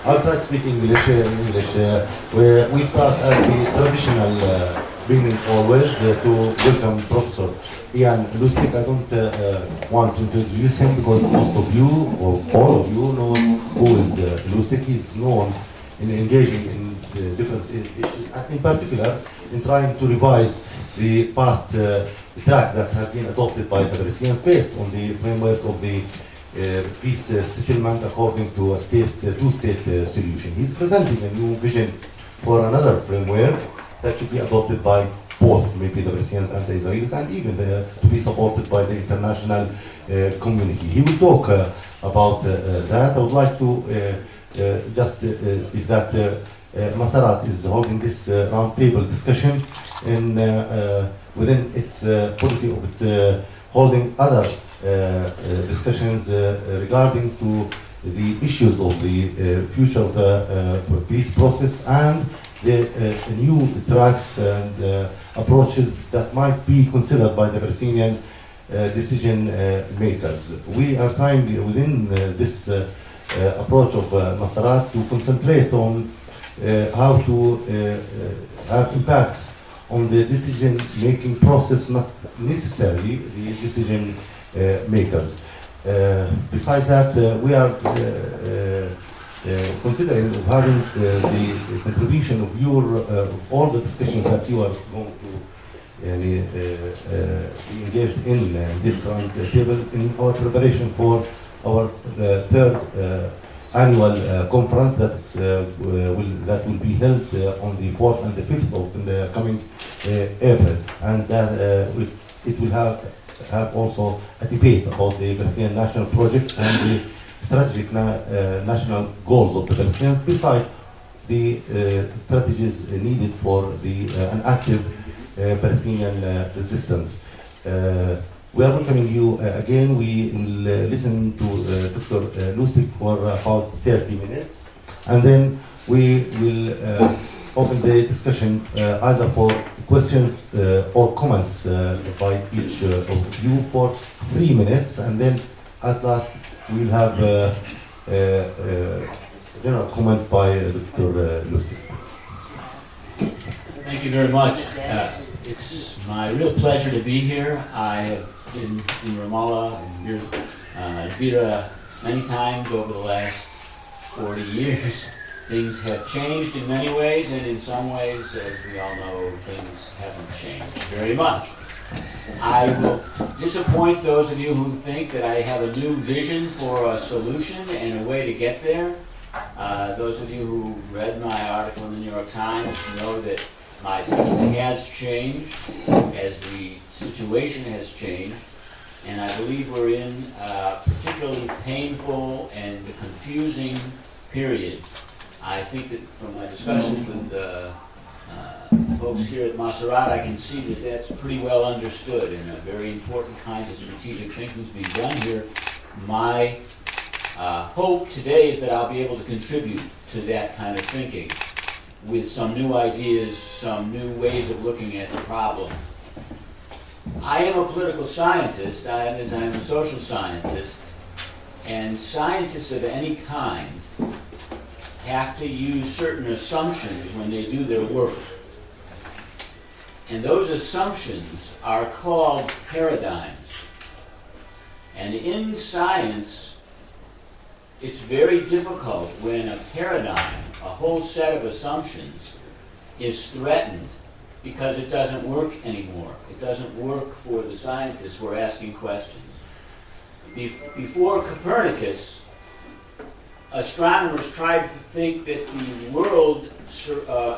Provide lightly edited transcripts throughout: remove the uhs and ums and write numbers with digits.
I'll try to speak English. We start at the traditional beginning always to welcome Professor Ian Lوستيك. I don't want to introduce him because most of you, or all of you, know who is Lوستيك. He's known in engaging in different issues, and in particular in trying to revise the past track that have been adopted by the Palestinians based on the framework of the peace settlement according to a two-state solution. He's presenting a new vision for another framework that should be adopted by both, maybe the Palestinians and the Israelis, and even to be supported by the international community. He will talk about that. I would like to just speak that مسارات is holding this roundtable discussion in, within its policy of it, holding other discussions regarding to the issues of the future of the peace process and the new tracks and approaches that might be considered by the Palestinian decision makers. We are trying within this approach of مسارات to concentrate on how to have impacts on the decision-making process, not necessarily the decision makers. Besides that, we are considering having the contribution of your all the discussions that you are going to be engaged in this round table in our preparation for our third annual conference that will be held on the 4th and the 5th of the coming April, and it will have also a debate about the Palestinian national project and the strategic national goals of the Palestinians, beside the strategies needed for an active Palestinian resistance. We are welcoming you again. We will listen to Dr. Lوستيك for about 30 minutes, and then we will open the discussion either for questions or comments by each of you for 3 minutes, and then at last we will have a general comment by Dr. Lوستيك. Thank you very much. It's my real pleasure to be here. I have been in Ramallah and Bira many times over the last 40 years. Things have changed in many ways, and in some ways, as we all know, things haven't changed very much. I will disappoint those of you who think that I have a new vision for a solution and a way to get there. Those of you who read my article in the New York Times know that my thinking has changed as the situation has changed, and I believe we're in a particularly painful and confusing period. I think that from my discussions with folks here at مسارات, I can see that that's pretty well understood, and very important kinds of strategic thinking is being done here. My hope today is that I'll be able to contribute to that kind of thinking with some new ideas, some new ways of looking at the problem. I am a political scientist, as I am a social scientist, and scientists of any kind have to use certain assumptions when they do their work. And those assumptions are called paradigms. And in science, it's very difficult when a paradigm, a whole set of assumptions, is threatened because it doesn't work anymore. It doesn't work for the scientists who are asking questions. Before Copernicus, astronomers tried to think that the world,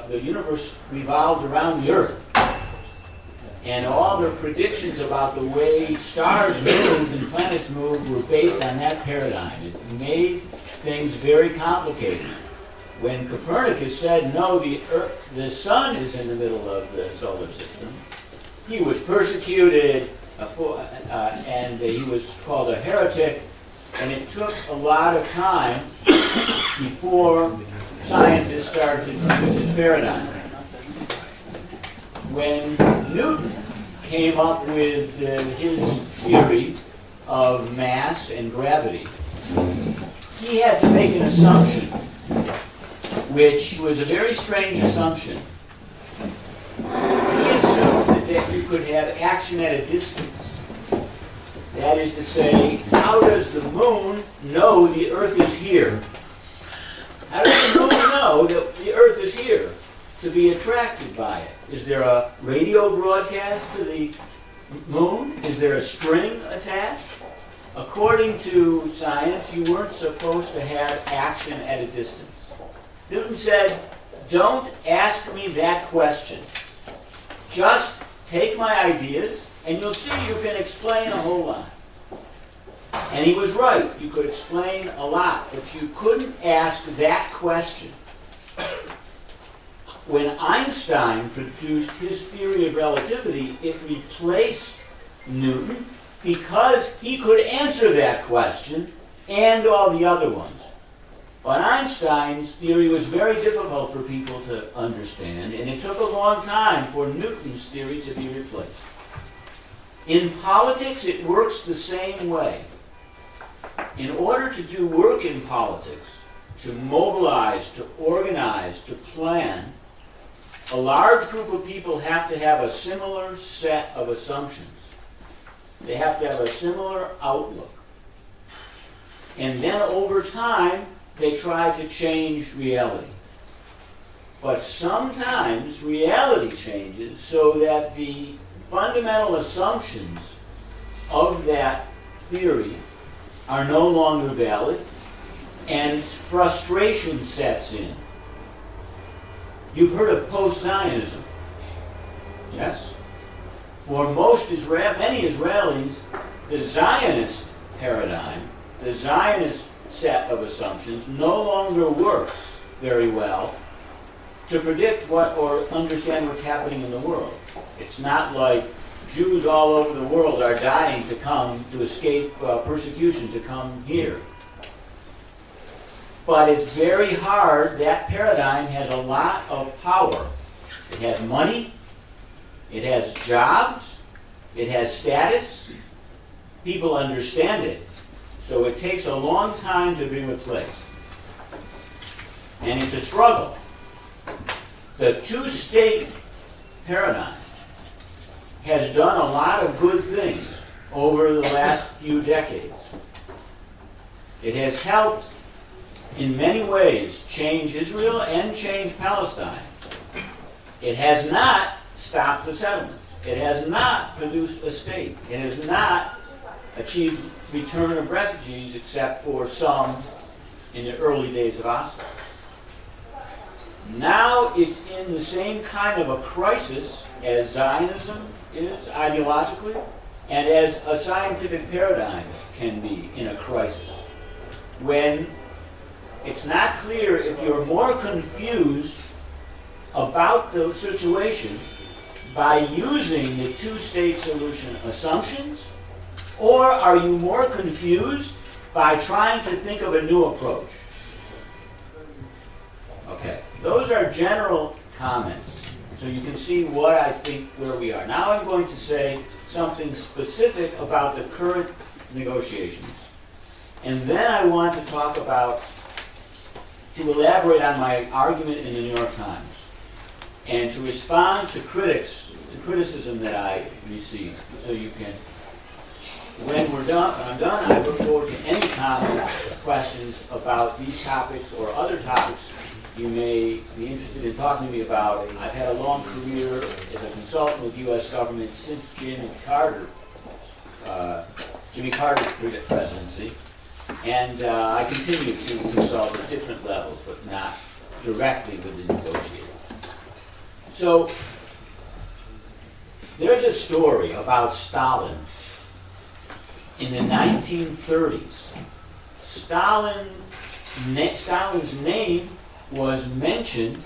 the universe revolved around the Earth. And all their predictions about the way stars moved and planets moved were based on that paradigm. It made things very complicated. When Copernicus said, no, the sun is in the middle of the solar system, he was persecuted and he was called a heretic, and it took a lot of time before scientists started to use his paradigm. When Newton came up with his theory of mass and gravity, he had to make an assumption, which was a very strange assumption. He assumed that you could have action at a distance. That is to say, how does the moon know the Earth is here? How does the moon know that the Earth is here to be attracted by it? Is there a radio broadcast to the moon? Is there a string attached? According to science, you weren't supposed to have action at a distance. Newton said, don't ask me that question. Just take my ideas, and you'll see you can explain a whole lot. And he was right. You could explain a lot, but you couldn't ask that question. When Einstein produced his theory of relativity, it replaced Newton because he could answer that question and all the other ones. But Einstein's theory was very difficult for people to understand, and it took a long time for Newton's theory to be replaced. In politics, it works the same way. In order to do work in politics, to mobilize, to organize, to plan, a large group of people have to have a similar set of assumptions. They have to have a similar outlook. And then over time, they try to change reality. But sometimes reality changes so that the fundamental assumptions of that theory are no longer valid, and frustration sets in. You've heard of post-Zionism, yes? For many Israelis, the Zionist paradigm, the Zionist set of assumptions, no longer works very well to predict what or understand what's happening in the world. It's not like Jews all over the world are dying to come, to escape persecution, to come here. But it's very hard. That paradigm has a lot of power. It has money, it has jobs, it has status. People understand it. So it takes a long time to be replaced. And it's a struggle. The two-state paradigm has done a lot of good things over the last few decades. It has helped in many ways change Israel and change Palestine. It has not stopped the settlements. It has not produced a state. It has not achieved return of refugees except for some in the early days of Oslo. Now it's in the same kind of a crisis as Zionism is ideologically, and as a scientific paradigm can be in a crisis. When it's not clear if you're more confused about the situation by using the two-state solution assumptions, or are you more confused by trying to think of a new approach? Okay, those are general comments, so you can see what I think where we are. Now I'm going to say something specific about the current negotiations. And then I want to talk about, to elaborate on my argument in the New York Times, and to respond to criticism that I received. So you can, when I'm done, I look forward to any comments, questions about these topics or other topics you may be interested in talking to me about. I've had a long career as a consultant with U.S. government since Jimmy Carter's presidency, and I continue to consult at different levels, but not directly with the negotiators. So there's a story about Stalin in the 1930s. Stalin's name was mentioned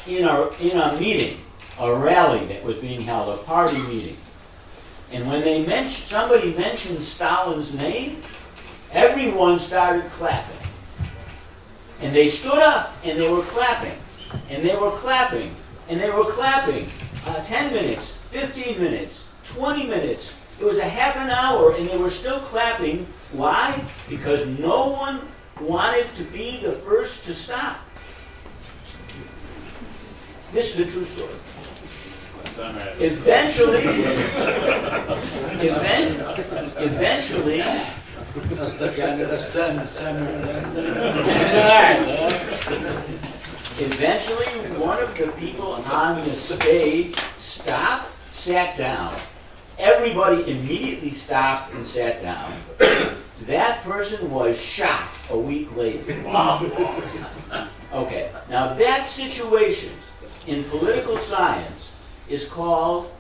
in a meeting, a rally that was being held, a party meeting. And when somebody mentioned Stalin's name, everyone started clapping. And they stood up and they were clapping. And they were clapping. And they were clapping 10 minutes, 15 minutes, 20 minutes, It was a half an hour and they were still clapping. Why? Because no one wanted to be the first to stop. This is a true story. Eventually, one of the people on the stage stopped, sat down. Everybody immediately stopped and sat down. That person was shot a week later. Okay, now that situation in political science is called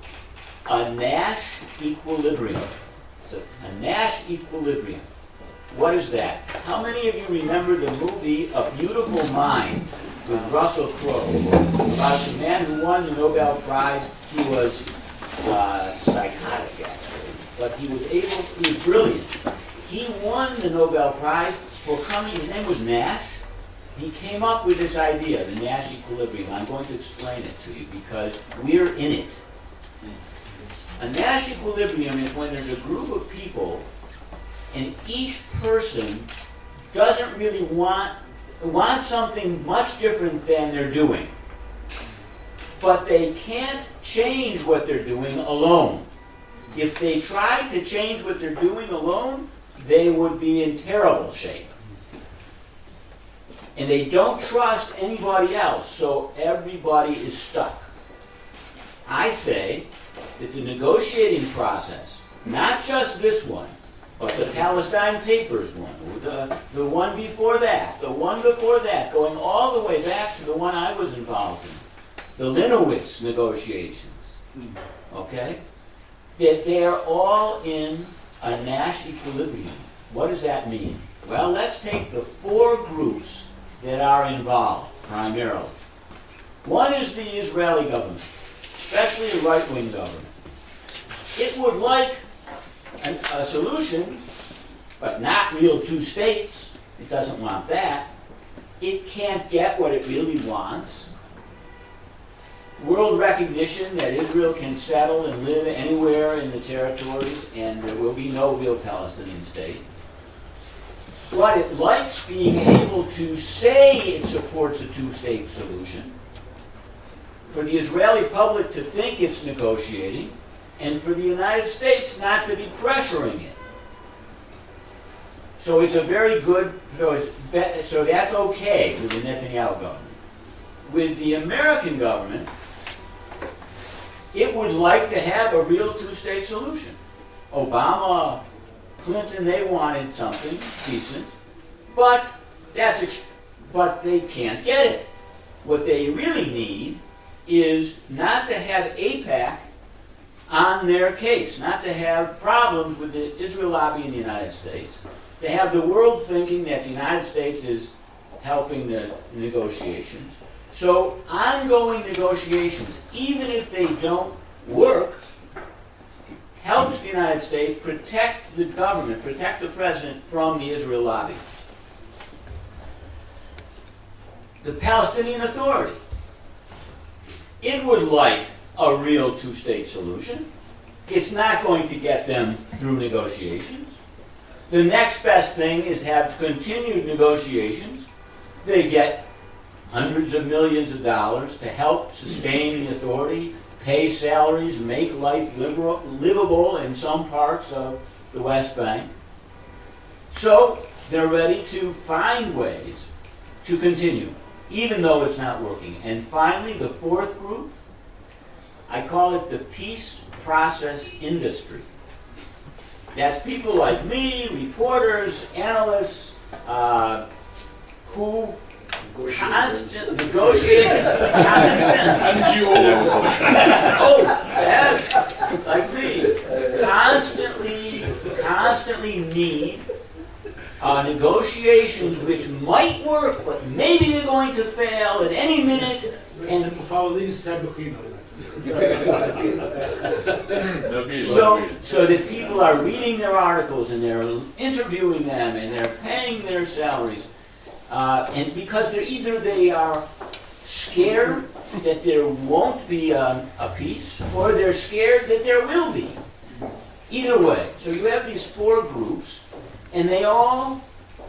a Nash equilibrium. So a Nash equilibrium. What is that? How many of you remember the movie A Beautiful Mind with Russell Crowe about the man who won the Nobel Prize? He was psychotic actually, but he was brilliant. He won the Nobel Prize for coming, his name was Nash. He came up with this idea, the Nash equilibrium. I'm going to explain it to you because we're in it. A Nash equilibrium is when there's a group of people and each person doesn't really want something much different than they're doing. But they can't change what they're doing alone. If they tried to change what they're doing alone, they would be in terrible shape. And they don't trust anybody else, so everybody is stuck. I say that the negotiating process, not just this one, but the Palestine Papers one, or the one before that, the one before that, going all the way back to the one I was involved in, the Linowitz negotiations, okay? That they're all in a Nash equilibrium. What does that mean? Well, let's take the four groups that are involved, primarily. One is the Israeli government, especially a right-wing government. It would like a solution, but not real two states. It doesn't want that. It can't get what it really wants. World recognition that Israel can settle and live anywhere in the territories and there will be no real Palestinian state. But it likes being able to say it supports a two-state solution, for the Israeli public to think it's negotiating, and for the United States not to be pressuring it. So it's a very good, so that's okay with the Netanyahu government. With the American government, it would like to have a real two-state solution. Obama, Clinton, they wanted something decent, but they can't get it. What they really need is not to have AIPAC on their case, not to have problems with the Israel lobby in the United States, to have the world thinking that the United States is helping the negotiations. So ongoing negotiations, even if they don't work, helps the United States protect the government, protect the president from the Israel lobby. The Palestinian Authority, it would like a real two-state solution. It's not going to get them through negotiations. The next best thing is to have continued negotiations. They get hundreds of millions of dollars to help sustain the authority, pay salaries, make life livable in some parts of the West Bank. So they're ready to find ways to continue, even though it's not working. And finally, the fourth group, I call it the peace process industry. That's people like me, reporters, analysts, who constant negotiators, like me, constantly need negotiations which might work, but maybe they're going to fail at any minute. And so that people are reading their articles and they're interviewing them and they're paying their salaries. And because they are scared that there won't be a peace, or they're scared that there will be. Either way, so you have these four groups, and they all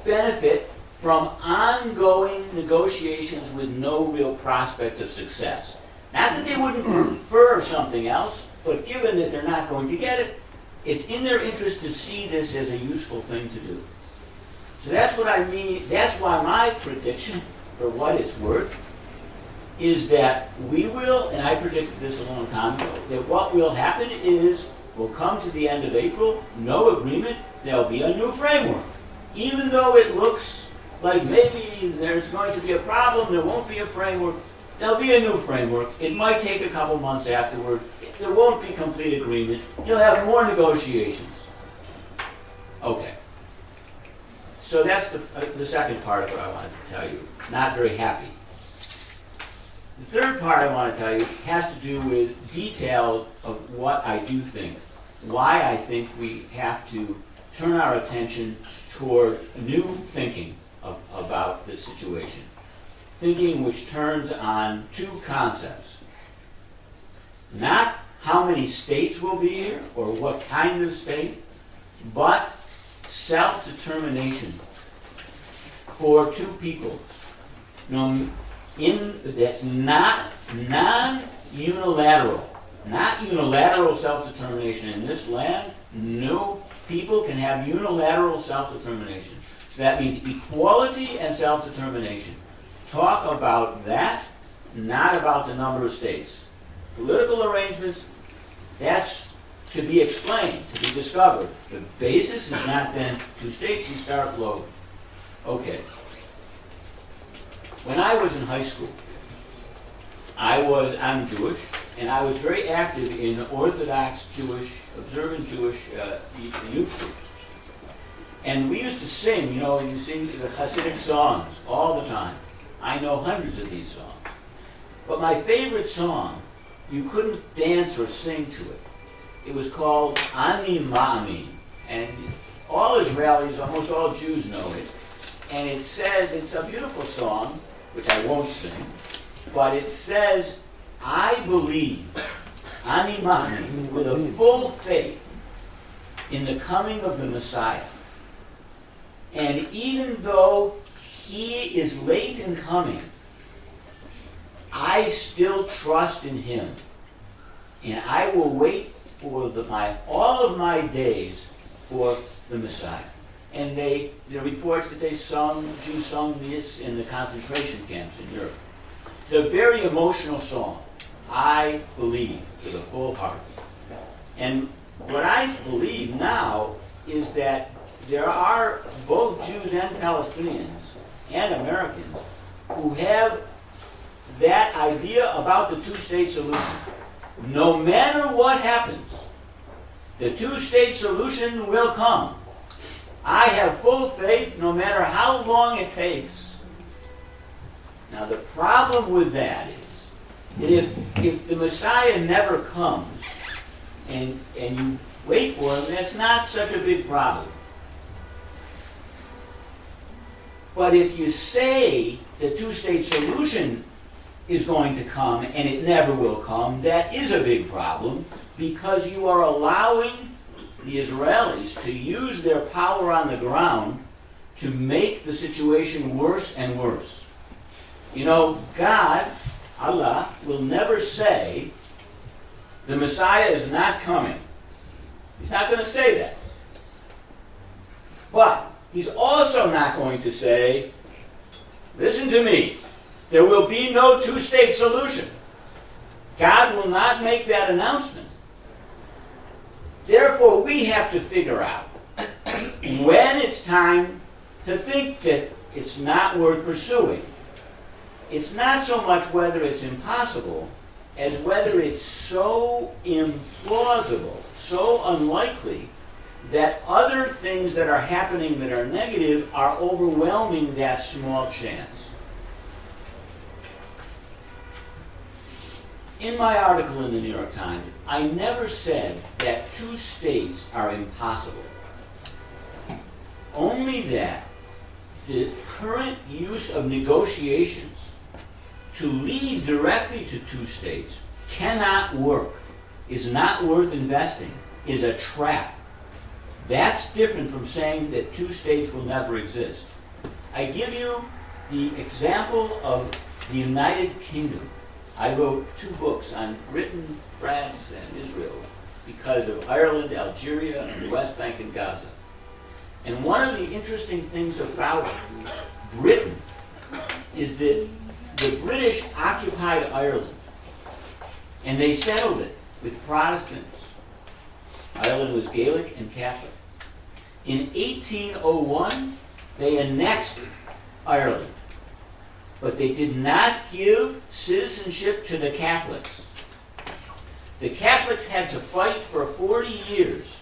benefit from ongoing negotiations with no real prospect of success. Not that they wouldn't prefer something else, but given that they're not going to get it, it's in their interest to see this as a useful thing to do. So that's what I mean. That's why my prediction, for what it's worth, is that we will, and I predicted this a long time ago, that what will happen is we'll come to the end of April, no agreement, there'll be a new framework. Even though it looks like maybe there's going to be a problem, there won't be a framework, there'll be a new framework. It might take a couple months afterward. There won't be complete agreement. You'll have more negotiations. Okay. So that's the second part of what I wanted to tell you. Not very happy. The third part I want to tell you has to do with detail of what I do think, why I think we have to turn our attention toward new thinking about this situation. Thinking which turns on two concepts. Not how many states will be here or what kind of state, but self-determination for two peoples. That's not non-unilateral. Not unilateral self-determination. In this land, no people can have unilateral self-determination. So that means equality and self-determination. Talk about that, not about the number of states. Political arrangements, that's to be explained, to be discovered. The basis is not then two states, you start low. Okay. When I was in high school, I'm Jewish, and I was very active in Orthodox Jewish, observant Jewish youth groups. And we used to sing, you sing the Hasidic songs all the time. I know hundreds of these songs. But my favorite song, you couldn't dance or sing to it. It was called Ani Ma'amin. And all Israelis, almost all Jews know it. And it says, it's a beautiful song, which I won't sing, but it says, I believe, Ani Ma'amin, with a full faith in the coming of the Messiah. And even though he is late in coming, I still trust in him. And I will wait for all of my days for the Messiah. And there are reports that Jews sung this in the concentration camps in Europe. It's a very emotional song. I believe with a full heart. And what I believe now is that there are both Jews and Palestinians and Americans who have that idea about the two-state solution. No matter what happens, the two-state solution will come. I have full faith no matter how long it takes. Now the problem with that is that if the Messiah never comes and you wait for him, that's not such a big problem. But if you say the two-state solution is going to come and it never will come, that is a big problem because you are allowing the Israelis to use their power on the ground to make the situation worse and worse. God, Allah, will never say the Messiah is not coming. He's not going to say that. But he's also not going to say, listen to me, there will be no two-state solution. God will not make that announcement. Therefore, we have to figure out when it's time to think that it's not worth pursuing. It's not so much whether it's impossible as whether it's so implausible, so unlikely, that other things that are happening that are negative are overwhelming that small chance. In my article in the New York Times, I never said that two states are impossible. Only that the current use of negotiations to lead directly to two states cannot work, is not worth investing. is a trap. That's different from saying that two states will never exist. I give you the example of the United Kingdom. I wrote 2 books on Britain, France, and Israel because of Ireland, Algeria, and the West Bank and Gaza. And one of the interesting things about Britain is that the British occupied Ireland, and they settled it with Protestants. Ireland was Gaelic and Catholic. In 1801, they annexed Ireland, but they did not give citizenship to the Catholics. The Catholics had to fight for 40 years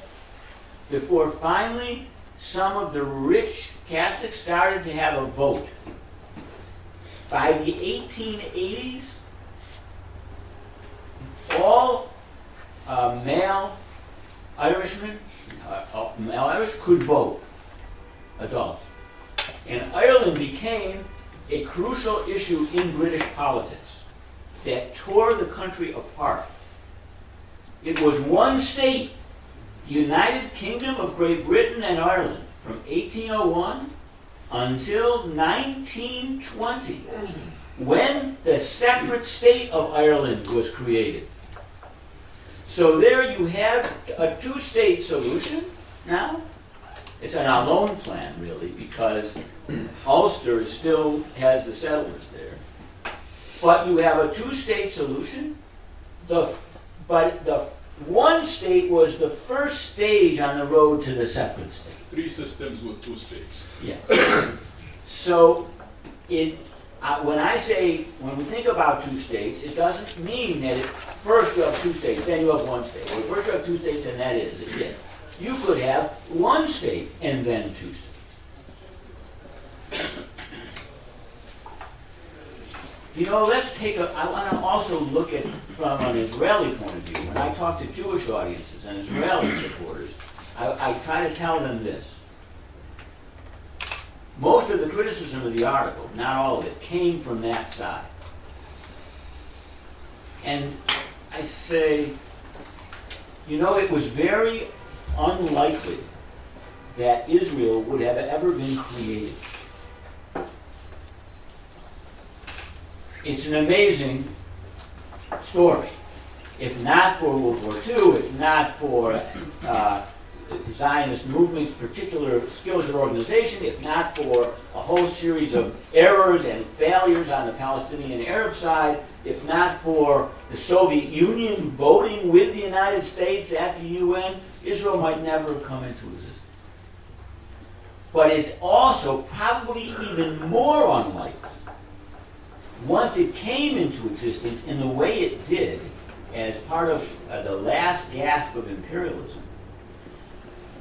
before finally some of the rich Catholics started to have a vote. By the 1880s, all male Irishmen, male Irish could vote, adults. And Ireland became a crucial issue in British politics that tore the country apart. It was one state, the United Kingdom of Great Britain and Ireland, from 1801 until 1920, when the separate state of Ireland was created. So there you have a two-state solution now. It's an alone plan, really, because Ulster still has the settlers there. But you have a two-state solution. But the one state was the first stage on the road to the separate state. 3 systems with 2 states. Yes. So when we think about 2 states, it doesn't mean that first you have 2 states, then you have 1 state. Or first you have 2 states and that is it. You could have 1 state and then 2 states. I want to also look at from an Israeli point of view. When I talk to Jewish audiences and Israeli supporters, I try to tell them this. Most of the criticism of the article, not all of it, came from that side. And I say, it was very unlikely that Israel would have ever been created. It's an amazing story. If not for World War II, if not for Zionist movement's particular skills of organization, if not for a whole series of errors and failures on the Palestinian Arab side, if not for the Soviet Union voting with the United States at the UN, Israel might never have come into existence. But it's also probably even more unlikely, once it came into existence in the way it did, as part of the last gasp of imperialism,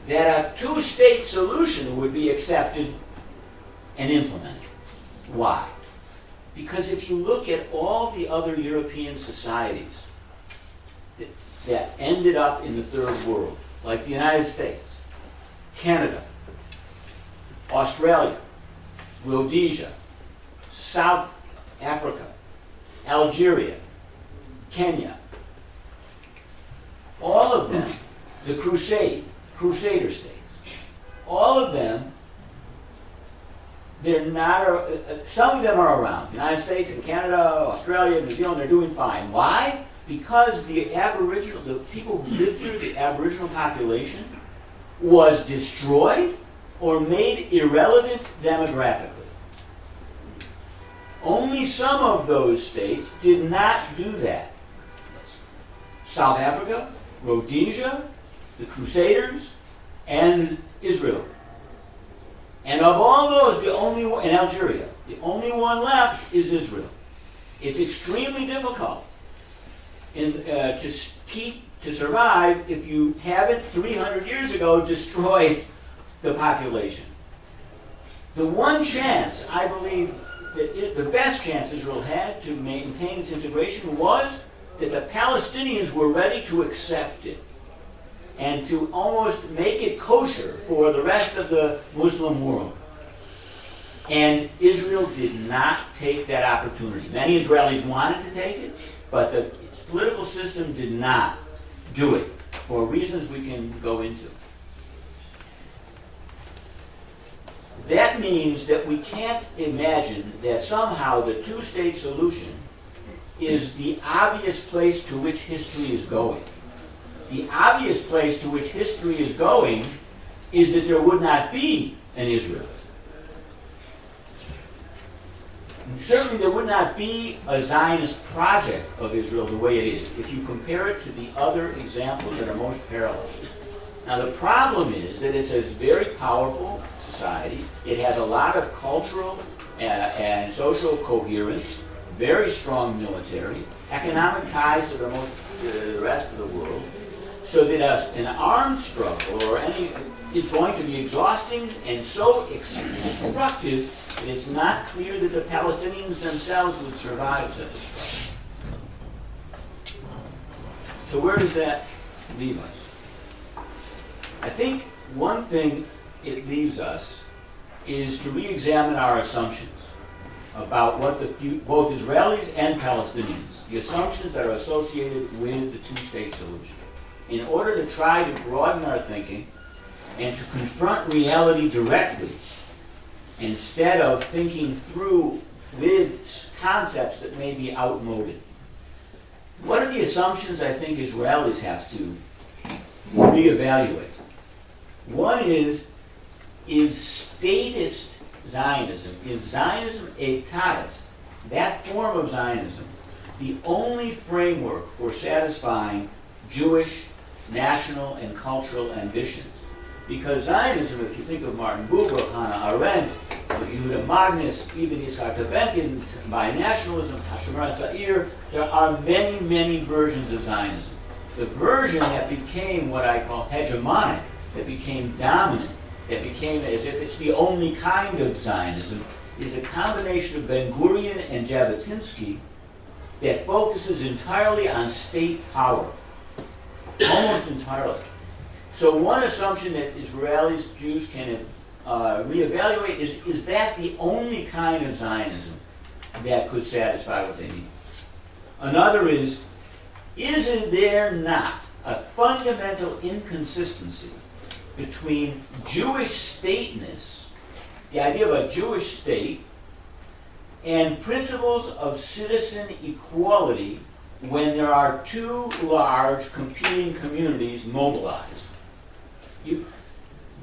that a two-state solution would be accepted and implemented. Why? Because if you look at all the other European societies that ended up in the Third World, like the United States, Canada, Australia, Rhodesia, South Africa, Algeria, Kenya, all of them, the Crusader states, all of them, they're not, some of them are around. The United States and Canada, Australia, New Zealand, they're doing fine. Why? Because the people who lived here, the Aboriginal population, was destroyed or made irrelevant demographically. Only some of those states did not do that. South Africa, Rhodesia, the Crusaders, and Israel. And of all those, and Algeria, the only one left is Israel. It's extremely difficult to survive if you haven't 300 years ago destroyed the population. The one chance, I believe, the best chance Israel had to maintain its integration was that the Palestinians were ready to accept it and to almost make it kosher for the rest of the Muslim world. And Israel did not take that opportunity. Many Israelis wanted to take it, but its political system did not do it. for reasons we can go into. That means that we can't imagine that somehow the two-state solution is the obvious place to which history is going. The obvious place to which history is going is that there would not be an Israel. And certainly there would not be a Zionist project of Israel the way it is if you compare it to the other examples that are most parallel. Now the problem is that it's a very powerful society. It has a lot of cultural and social coherence, very strong military, economic ties to the rest of the world, so that an armed struggle or any is going to be exhausting and so destructive that it's not clear that the Palestinians themselves would survive such a struggle. So where does that leave us? I think one thing it leaves us is to re-examine our assumptions about what both Israelis and Palestinians, the assumptions that are associated with the two-state solution, in order to try to broaden our thinking and to confront reality directly instead of thinking through with concepts that may be outmoded. What are the assumptions I think Israelis have to reevaluate? One is statist Zionism, is Zionism etatist, that form of Zionism, the only framework for satisfying Jewish national and cultural ambitions? Because Zionism, if you think of Martin Buber, Hannah Arendt, Yehuda Magnus, even Yitzhak Tabenkin, by nationalism, Hashemar Zair, there are many, many versions of Zionism. The version that became what I call hegemonic, that became dominant, that became as if it's the only kind of Zionism, is a combination of Ben-Gurion and Jabotinsky that focuses entirely on state power, almost entirely. So one assumption that Israelis, Jews can reevaluate is that the only kind of Zionism that could satisfy what they need? Another isn't there not a fundamental inconsistency between Jewish stateness, the idea of a Jewish state, and principles of citizen equality when there are two large competing communities mobilized?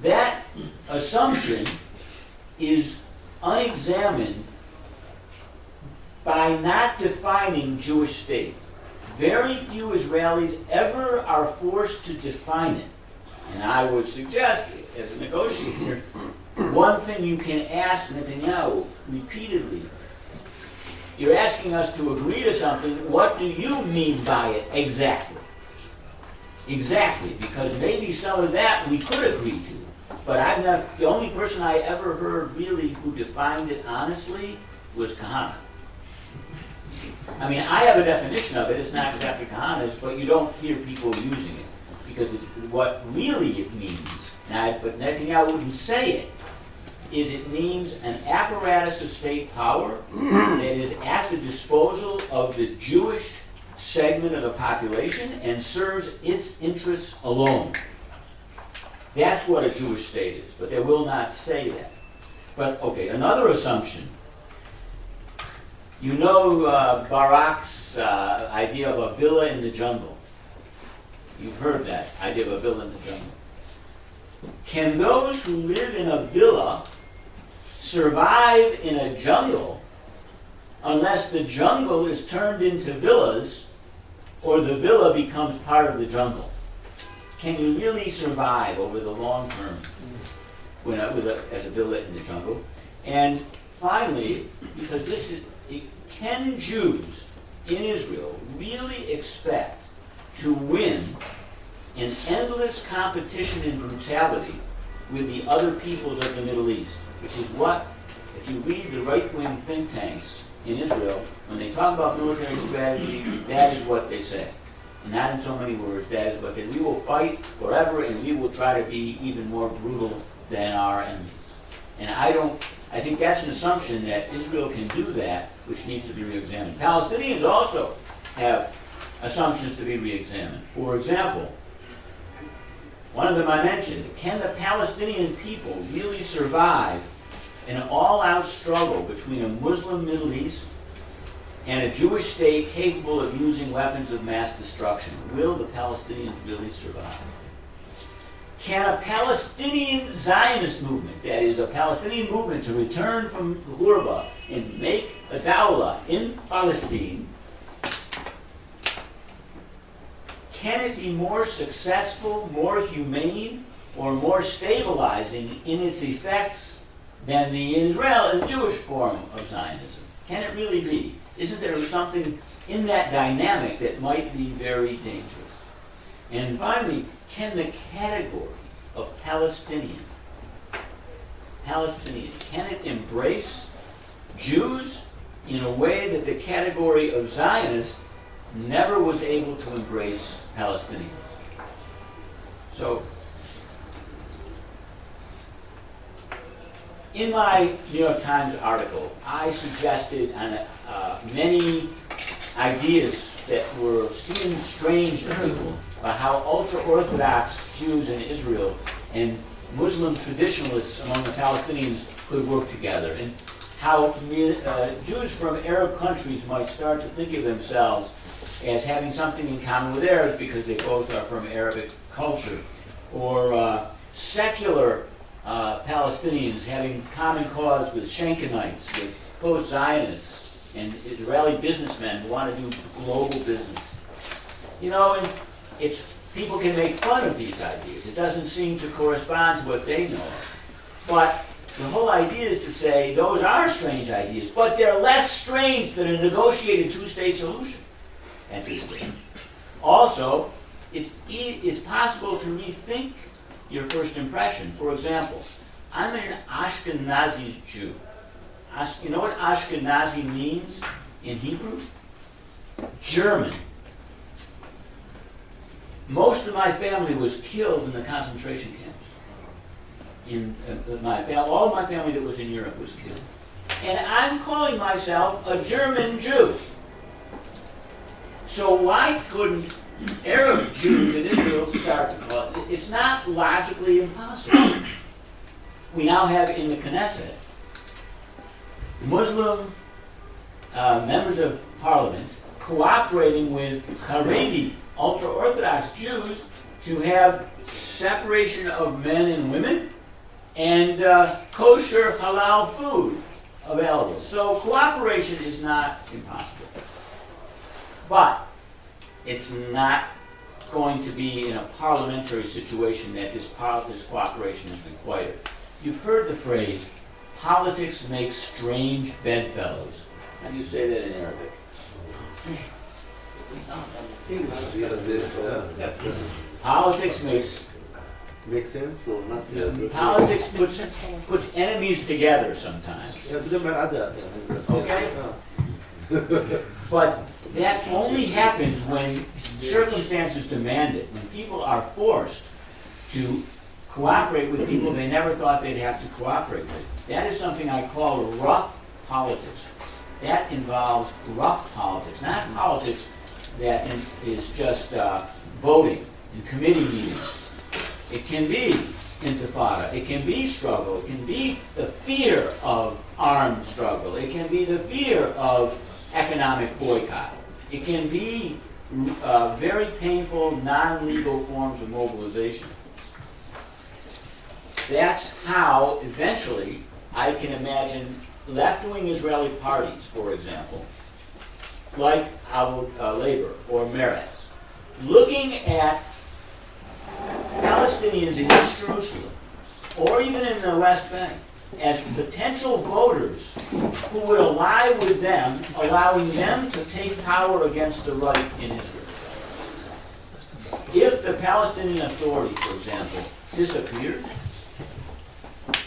That assumption is unexamined by not defining Jewish state. Very few Israelis ever are forced to define it. And I would suggest, as a negotiator, one thing you can ask Netanyahu repeatedly, you're asking us to agree to something, what do you mean by it exactly? Exactly, because maybe some of that we could agree to. But I'm not, the only person I ever heard really who defined it honestly was Kahana. I mean, I have a definition of it, it's not exactly Kahana's, but you don't hear people using it. Because what really it means, but Netanyahu wouldn't say it, is it means an apparatus of state power that is at the disposal of the Jewish segment of the population and serves its interests alone. That's what a Jewish state is, but they will not say that. But, okay, another assumption. You know Barak's idea of a villa in the jungle. You've heard that idea of a villa in the jungle. Can those who live in a villa survive in a jungle unless the jungle is turned into villas or the villa becomes part of the jungle? Can you really survive over the long term as a villa in the jungle? And finally, because can Jews in Israel really expect to win in endless competition and brutality with the other peoples of the Middle East? Which is what, if you read the right-wing think tanks in Israel, when they talk about military strategy, that is what they say. And not in so many words, that is what we will fight forever and we will try to be even more brutal than our enemies. And I think that's an assumption that Israel can do that, which needs to be re-examined. Palestinians also have assumptions to be re-examined. For example, One of them I mentioned. Can the Palestinian people really survive an all-out struggle between a Muslim Middle East and a Jewish state capable of using weapons of mass destruction? Will the Palestinians really survive? Can a Palestinian Zionist movement, that is a Palestinian movement to return from Ghurba and make a dawla in Palestine, can it be more successful, more humane, or more stabilizing in its effects than the Jewish form of Zionism? Can it really be? Isn't there something in that dynamic that might be very dangerous? And finally, can the category of Palestinian, can it embrace Jews in a way that the category of Zionist never was able to embrace Palestinians? So, in my New York Times article, I suggested many ideas that seemed strange to people about how ultra-Orthodox Jews in Israel and Muslim traditionalists among the Palestinians could work together, and how Jews from Arab countries might start to think of themselves as having something in common with Arabs because they both are from Arabic culture, or secular Palestinians having common cause with Schenkenites, with post-Zionists, and Israeli businessmen who want to do global business. You know, and people can make fun of these ideas. It doesn't seem to correspond to what they know of. But the whole idea is to say those are strange ideas, but they're less strange than a negotiated two-state solution at this stage. Also, it's possible to rethink your first impression. For example, I'm an Ashkenazi Jew. You know what Ashkenazi means in Hebrew? German. Most of my family was killed in the concentration camps. All of my family that was in Europe was killed. And I'm calling myself a German Jew. So why couldn't Arab Jews in Israel start to call it? It's not logically impossible. We now have in the Knesset Muslim members of parliament cooperating with Haredi, ultra-Orthodox Jews, to have separation of men and women and kosher halal food available. So cooperation is not impossible. But it's not going to be in a parliamentary situation that this cooperation is required. You've heard the phrase, politics makes strange bedfellows. How do you say that in Arabic? Politics Makes sense or not? Politics puts enemies together sometimes. Okay? But that only happens when circumstances demand it, when people are forced to cooperate with people they never thought they'd have to cooperate with. That is something I call rough politics. That involves rough politics, not politics that is just voting in committee meetings. It can be intifada, it can be struggle, it can be the fear of armed struggle, it can be the fear of economic boycott. It can be very painful, non-legal forms of mobilization. That's how, eventually, I can imagine left-wing Israeli parties, for example, like Labor or Meretz, looking at Palestinians in East Jerusalem, or even in the West Bank, as potential voters who would ally with them, allowing them to take power against the right in Israel. If the Palestinian Authority, for example, disappears,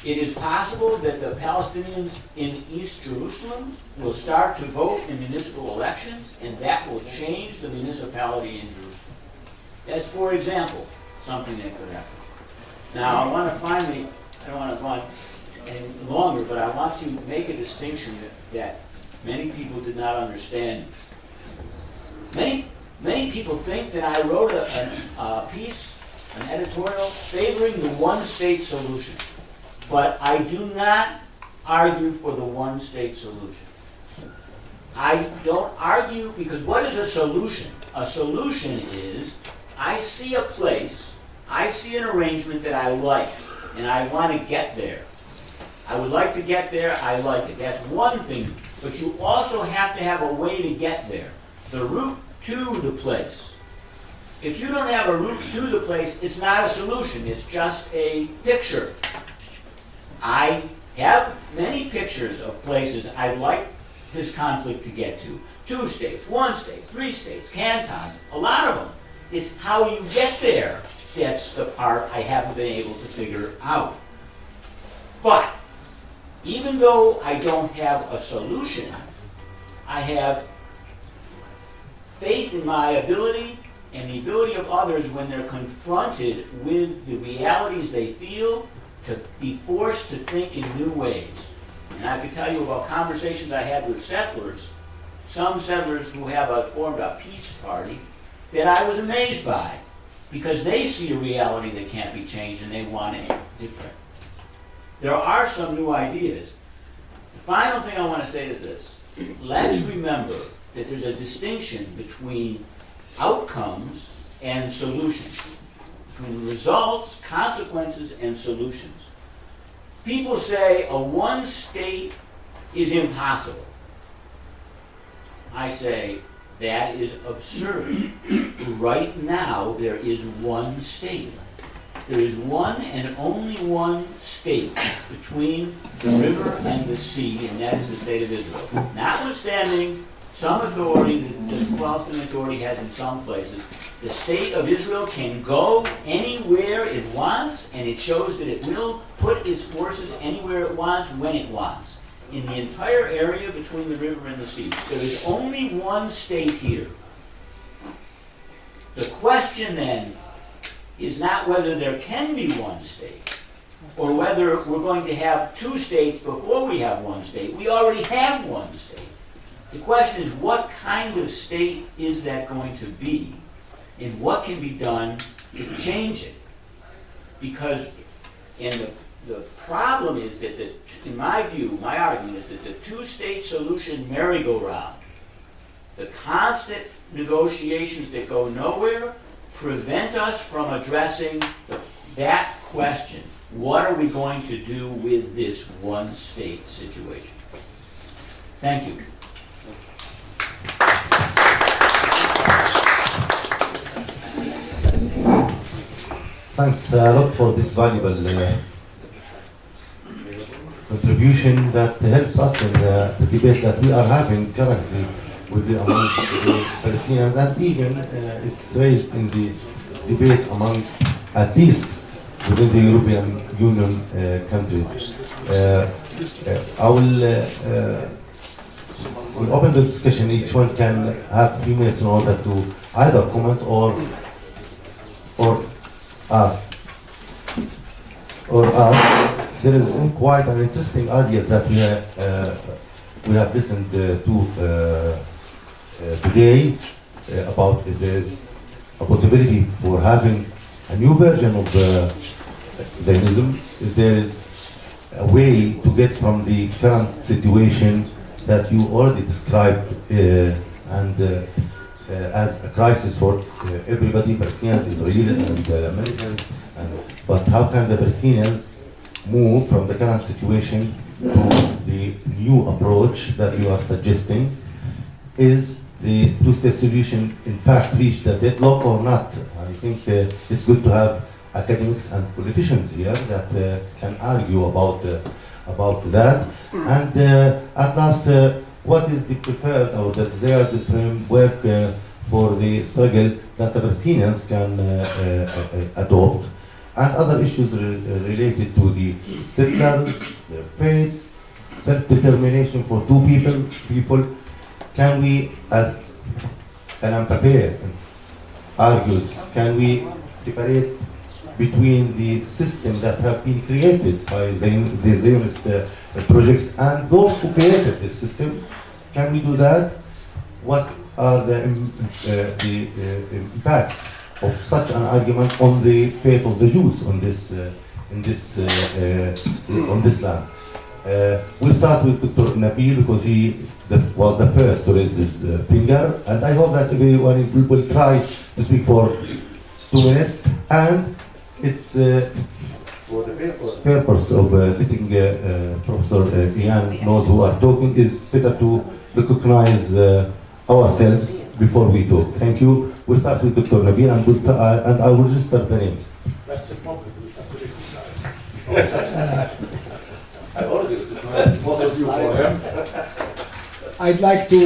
it is possible that the Palestinians in East Jerusalem will start to vote in municipal elections, and that will change the municipality in Jerusalem. That's, for example, something that could happen. Now, I want to finally, I don't want to go on any longer, but I want to make a distinction that many people did not understand. Many people think that I wrote a piece an editorial favoring the one-state solution. But I do not argue for the one-state solution. I don't argue because what is a solution? A solution is I see a place, I see an arrangement that I like, and I want to get there. I would like to get there, I like it. That's one thing, but you also have to have a way to get there. The route to the place. If you don't have a route to the place, it's not a solution, it's just a picture. I have many pictures of places I'd like this conflict to get to. 2 states, 1 state, 3 states, cantons, a lot of them. It's how you get there that's the part I haven't been able to figure out. But even though I don't have a solution, I have faith in my ability and the ability of others when they're confronted with the realities they feel to be forced to think in new ways. And I can tell you about conversations I had with settlers, some settlers who have formed a peace party, that I was amazed by, because they see a reality that can't be changed and they want it different. There are some new ideas. The final thing I want to say is this. Let's remember that there's a distinction between outcomes and solutions, between results, consequences, and solutions. People say a one state is impossible. I say that is absurd. Right now there is one state. There is one and only one state between the river and the sea, and that is the state of Israel. Notwithstanding some authority that the Palestinian Authority has in some places, the state of Israel can go anywhere it wants, and it shows that it will put its forces anywhere it wants, when it wants, in the entire area between the river and the sea. There is only one state here. The question then is not whether there can be one state, or whether we're going to have 2 states before we have one state. We already have one state. The question is, what kind of state is that going to be, and what can be done to change it? Because, and the problem is that, in my view, my argument is that the 2-state solution merry-go-round, the constant negotiations that go nowhere, prevent us from addressing that question. What are we going to do with this one-state situation? Thank you. Thanks a lot for this valuable contribution that helps us in the debate that we are having currently among the Palestinians, and even it's raised in the debate among, at least within the European Union countries. I will open the discussion. Each one can have 3 minutes in order to either comment or ask. There is quite an interesting ideas that we have listened to today about if there is a possibility for having a new version of Zionism, if there is a way to get from the current situation that you already described as a crisis for everybody, Palestinians, Israelis, and Americans. But how can the Palestinians move from the current situation to the new approach that you are suggesting? Is the 2-state solution in fact reached a deadlock or not? I think it's good to have academics and politicians here that can argue about that. And at last, what is the preferred or the desired framework for the struggle that the Palestinians can adopt, and other issues related to the settlers, their fate, self-determination for 2 people. Can we, as Alain Papé argues, can we separate between the system that have been created by the Zionist project and those who created this system? Can we do that? What are the impacts of such an argument on the fate of the Jews on this on this land. We'll start with Dr. Nabil because he was the first to raise his finger, and I hope that everyone will try to speak for 2 minutes. And it's for the purpose of letting Professor Ian knows who are talking, is better to recognize ourselves before we talk. Thank you. We'll start with Dr. Nabil, and I will register the names. That's a problem. We have to recognize. I already recognized most of you for him. I'd like to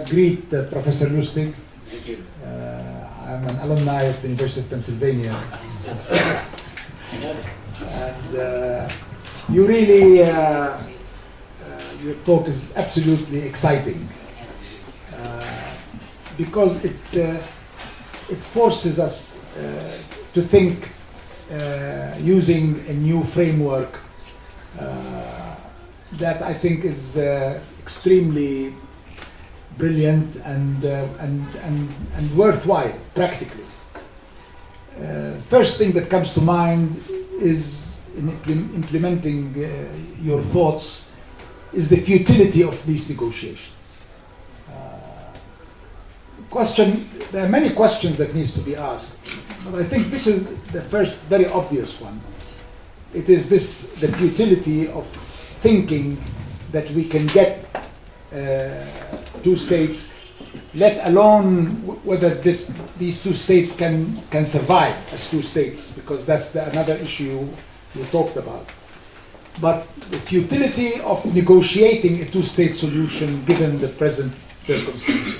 greet Professor Lوستيك. Thank you. I'm an alumni of the University of Pennsylvania. I know that. And you really, your talk is absolutely exciting because it forces us to think using a new framework that I think is extremely brilliant and worthwhile practically. First thing that comes to mind is in implementing your thoughts is the futility of these negotiations. There are many questions that needs to be asked, but I think this is the first very obvious one. It is the futility of thinking that we can get 2 states, let alone whether these 2 states can survive as 2 states, because that's another issue you talked about. But the futility of negotiating a 2-state solution given the present circumstances.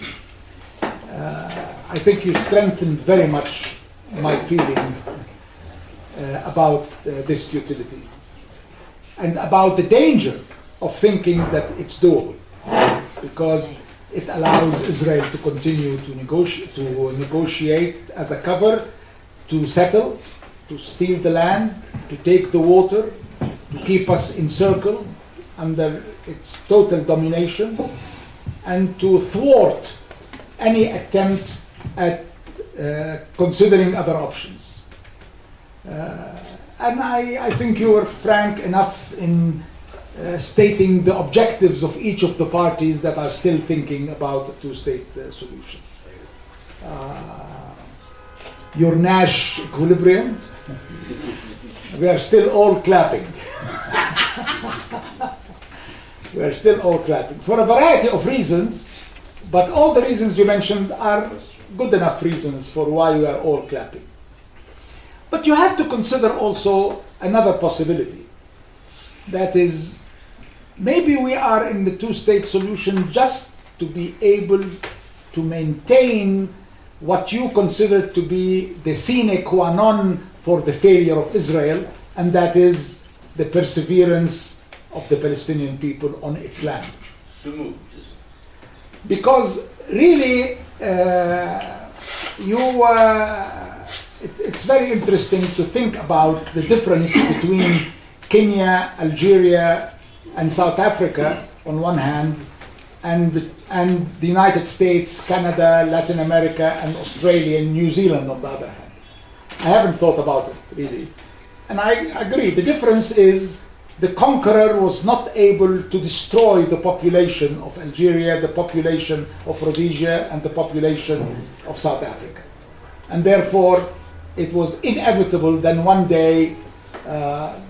I think you strengthened very much my feeling about this futility and about the danger of thinking that it's doable, because it allows Israel to continue to negotiate as a cover, to settle, to steal the land, to take the water, to keep us encircled under its total domination, and to thwart any attempt at considering other options. And I think you were frank enough in stating the objectives of each of the parties that are still thinking about a 2-state solution. Your Nash equilibrium, we are still all clapping. We are still all clapping for a variety of reasons, but all the reasons you mentioned are good enough reasons for why we are all clapping. But you have to consider also another possibility. That is, maybe we are in the 2-state solution just to be able to maintain what you consider to be the sine qua non for the failure of Israel, and that is the perseverance of the Palestinian people on its land. Because really, it's very interesting to think about the difference between Kenya, Algeria, and South Africa on one hand, and the United States, Canada, Latin America, and Australia, and New Zealand on the other hand. I haven't thought about it really. And I agree, the difference is the conqueror was not able to destroy the population of Algeria, the population of Rhodesia, and the population of South Africa. And therefore, it was inevitable that one day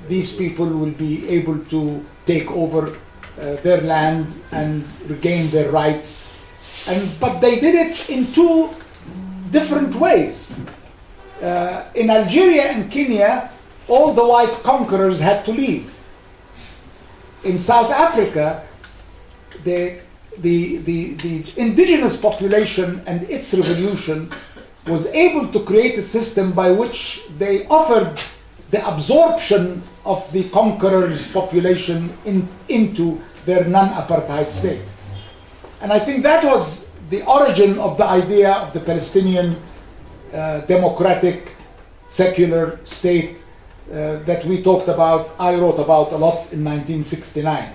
these people will be able to take over their land and regain their rights. But they did it in 2 different ways. In Algeria and Kenya, all the white conquerors had to leave. In South Africa, the indigenous population and its revolution was able to create a system by which they offered the absorption of the conqueror's population into their non-apartheid state. And I think that was the origin of the idea of the Palestinian democratic, secular state that we talked about, I wrote about a lot in 1969.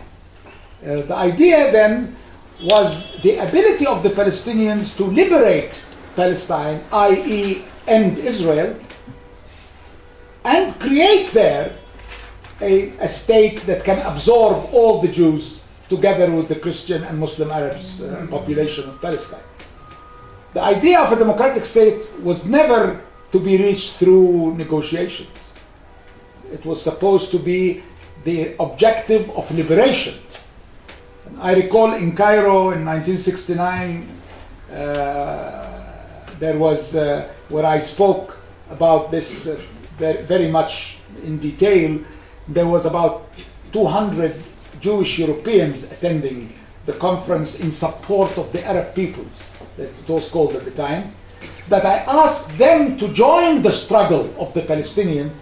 The idea then was the ability of the Palestinians to liberate Palestine, i.e. end Israel and create there a state that can absorb all the Jews together with the Christian and Muslim Arabs population of Palestine. The idea of a democratic state was never to be reached through negotiations. It was supposed to be the objective of liberation. And I recall in Cairo in 1969, there was where I spoke about this very much in detail. There was about 200 Jewish Europeans attending the conference in support of the Arab peoples, that it was called at the time, that I asked them to join the struggle of the Palestinians,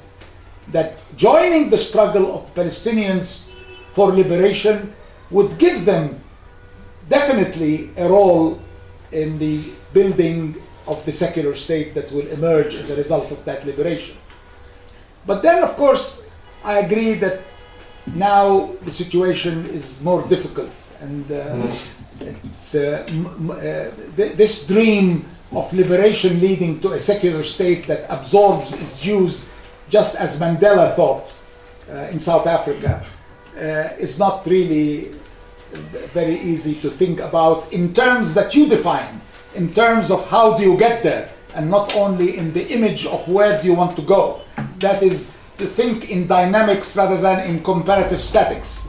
that joining the struggle of Palestinians for liberation would give them definitely a role in the building of the secular state that will emerge as a result of that liberation. But then, of course, I agree that now the situation is more difficult, and this dream of liberation leading to a secular state that absorbs its Jews, just as Mandela thought in South Africa, is not really very easy to think about in terms that you define, in terms of how do you get there, and not only in the image of where do you want to go. That is to think in dynamics rather than in comparative statics.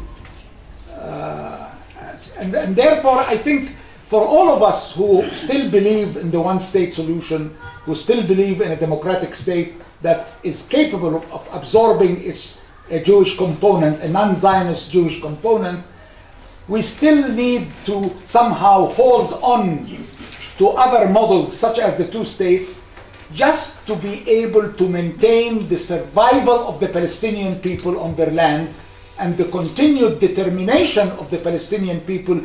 And therefore, I think for all of us who still believe in the one-state solution, who still believe in a democratic state that is capable of absorbing a Jewish component, a non-Zionist Jewish component, we still need to somehow hold on to other models such as the two-state, just to be able to maintain the survival of the Palestinian people on their land and the continued determination of the Palestinian people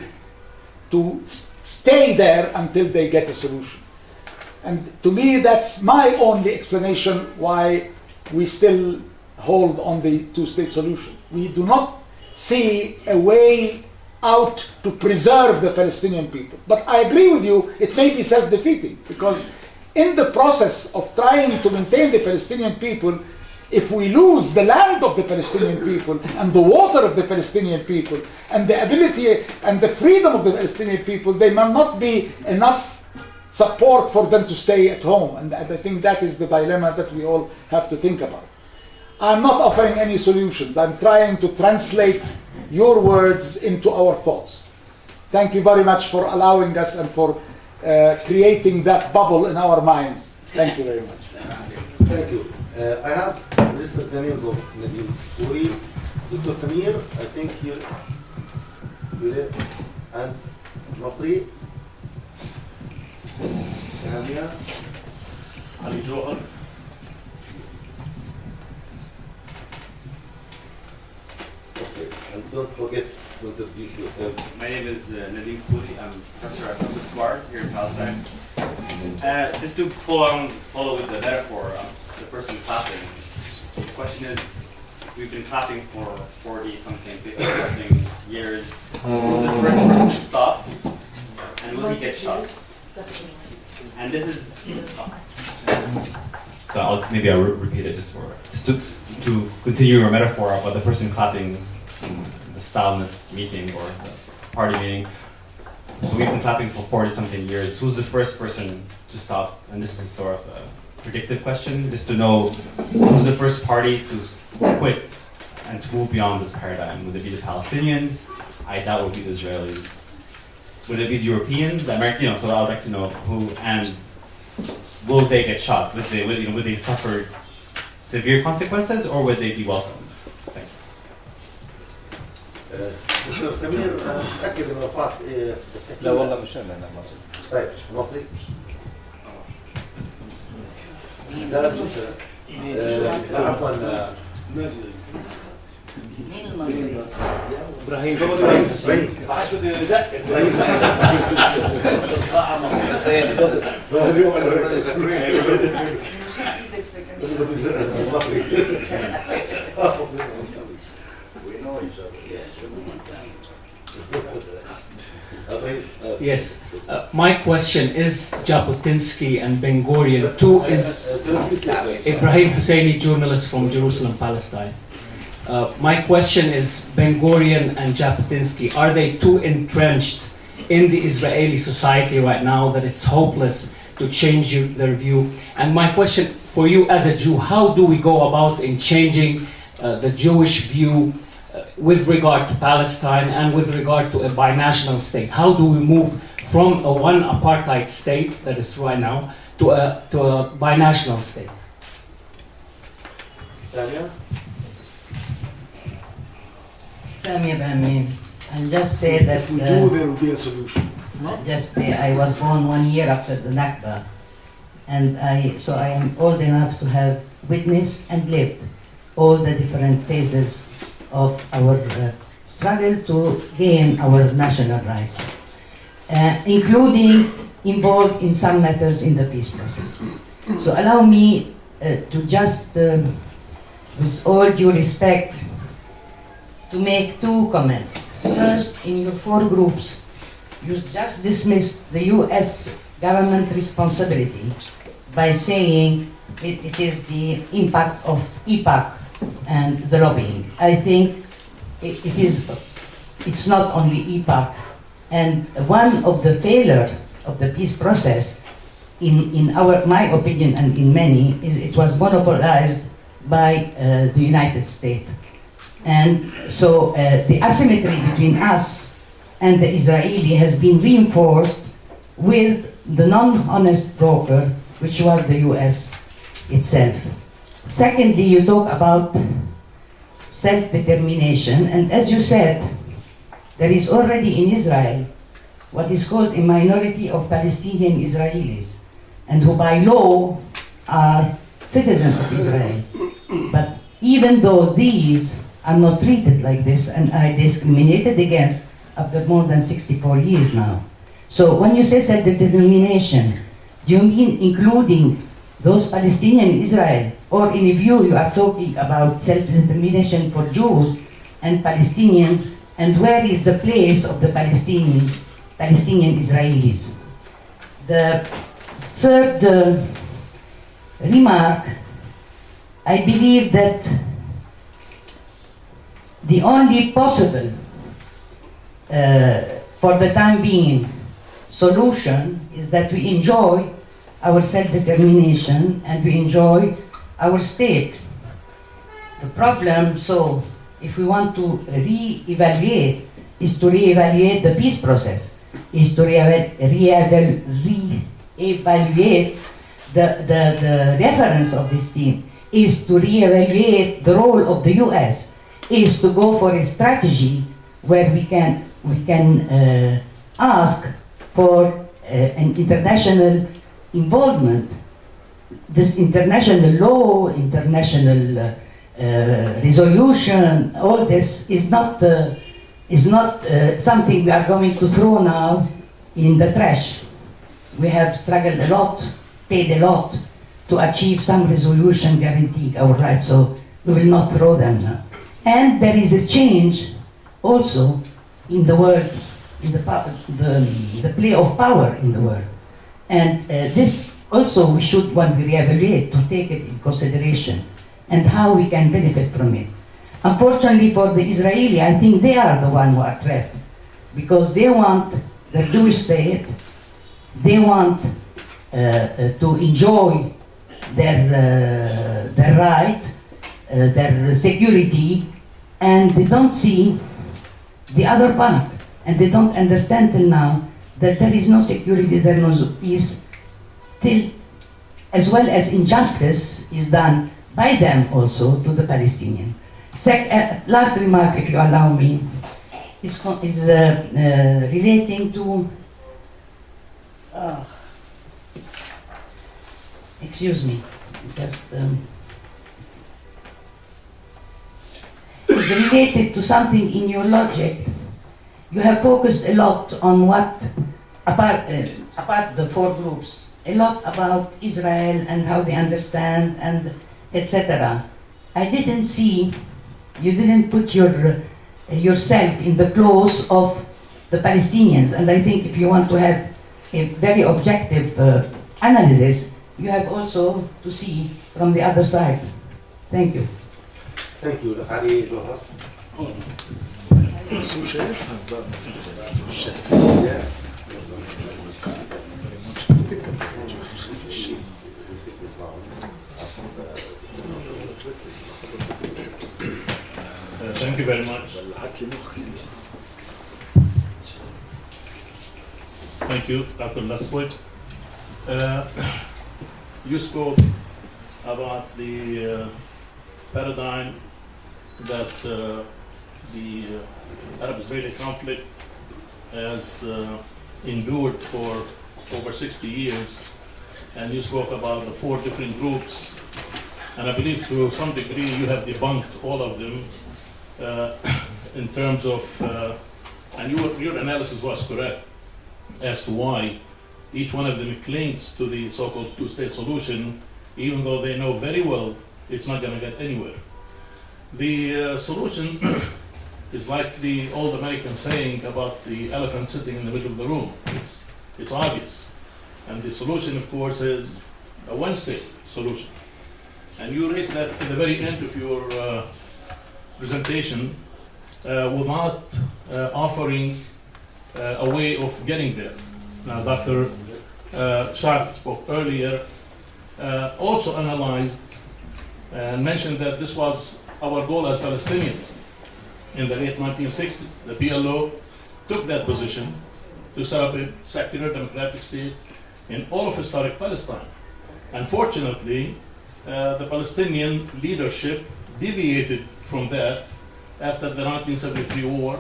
to stay there until they get a solution. And to me, that's my only explanation why we still hold on the two-state solution. We do not see a way out to preserve the Palestinian people. But I agree with you, it may be self-defeating, because in the process of trying to maintain the Palestinian people, if we lose the land of the Palestinian people and the water of the Palestinian people and the ability and the freedom of the Palestinian people, there may not be enough support for them to stay at home. And I think that is the dilemma that we all have to think about. I'm not offering any solutions. I'm trying to translate your words into our thoughts. Thank you very much for allowing us and for creating that bubble in our minds. Thank you very much. Thank you. I have listed the names of Nadim Suri, Dr. Samir, I think you and Nasri, Samia, Ali Johar. Okay, and don't forget to introduce yourself. My name is Nadim Khoury. I'm professor at Smart here in Palestine. Just to follow with the metaphor of the person clapping. The question is, we've been clapping for 40-something, 50-something years. Who's the first person to stop? And will he get shot? And this is... So maybe I'll repeat it just to continue your metaphor about the person clapping in the Stalinist meeting or the party meeting. So we've been clapping for 40-something years. Who's the first person to stop? And this is sort of a predictive question, just to know who's the first party to quit and to move beyond this paradigm. Would it be the Palestinians? I doubt it would be the Israelis. Would it be the Europeans, the Americans? So I would like to know who, and will they get shot? Would they suffer severe consequences, or would they be welcomed? Thank you. دكتور سمير متأكد إنه رفعت لا والله مش انا مصري. طيب مصري؟ لا مش عفوا مين المصري؟ ابراهيم عاش بده يدقق Yes, My question is Jabotinsky and Ben Gurion, two Ibrahim Husseini, journalist from Jerusalem, Palestine. My question is Ben Gurion and Jabotinsky, are they too entrenched in the Israeli society right now that it's hopeless to change their view? And my question for you as a Jew, how do we go about in changing the Jewish view with regard to Palestine and with regard to a binational state? How do we move from a one apartheid state that is right now to a binational state? Samia Bamin, and just say that If we do, there will be a solution. No? just say I was born 1 year after the Nakba, and so I am old enough to have witnessed and lived all the different phases of our struggle to gain our national rights, including involved in some matters in the peace process. So allow me to just, with all due respect, to make two comments. First, in your four groups, you just dismissed the US government responsibility by saying it is the impact of EPAC and the lobbying. I think it's not only EPAC, and one of the failure of the peace process, in my opinion and in many, is it was monopolized by the United States. And so the asymmetry between us and the Israeli has been reinforced with the non-honest broker, which was the US itself. Secondly, you talk about self-determination, and as you said, there is already in Israel what is called a minority of Palestinian Israelis, and who by law are citizens of Israel. But even though these are not treated like this and are discriminated against after more than 64 years now. So when you say self-determination, do you mean including those Palestinian Israel, or in a view you are talking about self-determination for Jews and Palestinians, and where is the place of the Palestinian Israelis? The third remark, I believe that the only possible, for the time being, solution is that we enjoy our self-determination and we enjoy our state. The problem, so, if we want to re-evaluate, is to re-evaluate the peace process, is to re-evaluate the reference of this team, is to re-evaluate the role of the US, is to go for a strategy where we can ask for an international involvement. This international law, international resolution, all this is not something we are going to throw now in the trash. We have struggled a lot, paid a lot to achieve some resolution guaranteeing our rights, so we will not throw them now. And there is a change also in the world, in the play of power in the world. And this also we should, when we reevaluate, to take it in consideration and how we can benefit from it. Unfortunately for the Israeli, I think they are the ones who are trapped, because they want the Jewish state, they want to enjoy their right, their security, and they don't see the other part, and they don't understand till now that there is no security, there is no peace, till as well as injustice is done by them also to the Palestinian. Last remark, if you allow me, is relating to, excuse me, just, is related to something in your logic. You have focused a lot on what, apart the four groups, a lot about Israel and how they understand and etc. I didn't see, you didn't put yourself in the clothes of the Palestinians, and I think if you want to have a very objective analysis, you have also to see from the other side. Thank you. Thank you. علي جوهر. Thank you very much. Thank you, Dr. Lostwick. You spoke about the paradigm that the Arab-Israeli conflict has endured for over 60 years, and you spoke about the 4 different groups, and I believe to some degree you have debunked all of them in terms of, and your analysis was correct as to why each one of them clings to the so-called two-state solution, even though they know very well it's not going to get anywhere. The solution is like the old American saying about the elephant sitting in the middle of the room. It's obvious. And the solution, of course, is a one-state solution. And you raised that at the very end of your presentation without offering a way of getting there. Now, Dr. Sharf spoke earlier, also analyzed and mentioned that this was our goal as Palestinians. In the late 1960s, the PLO took that position to set up a secular democratic state in all of historic Palestine. Unfortunately, the Palestinian leadership deviated from that after the 1973 war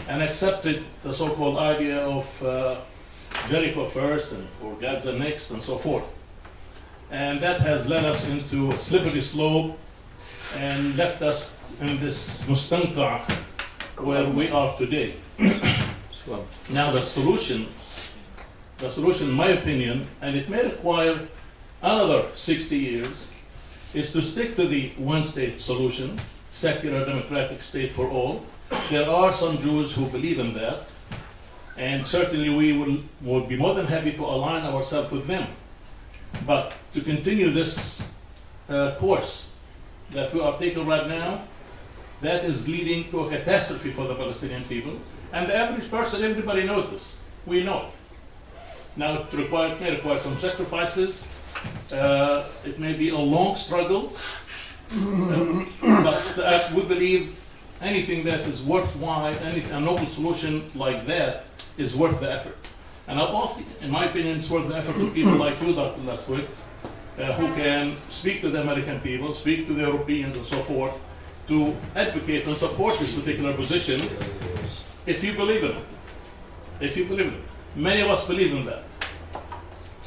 and accepted the so-called idea of Jericho first and or Gaza next and so forth. And that has led us into a slippery slope and left us in this mustanqa where we are today. Now the solution, in my opinion, and it may require another 60 years, is to stick to the one-state solution, secular democratic state for all. There are some Jews who believe in that, and certainly we will be more than happy to align ourselves with them. But to continue this course that we are taking right now, that is leading to a catastrophe for the Palestinian people. And the average person, everybody knows this. We know it. Now it may require some sacrifices. It may be a long struggle. But we believe anything that is worthwhile, a noble solution like that is worth the effort. And in my opinion, it's worth the effort of people like you, Dr. Lostwick, who can speak to the American people, speak to the Europeans and so forth, to advocate and support this particular position if you believe in it. If you believe in it. Many of us believe in that.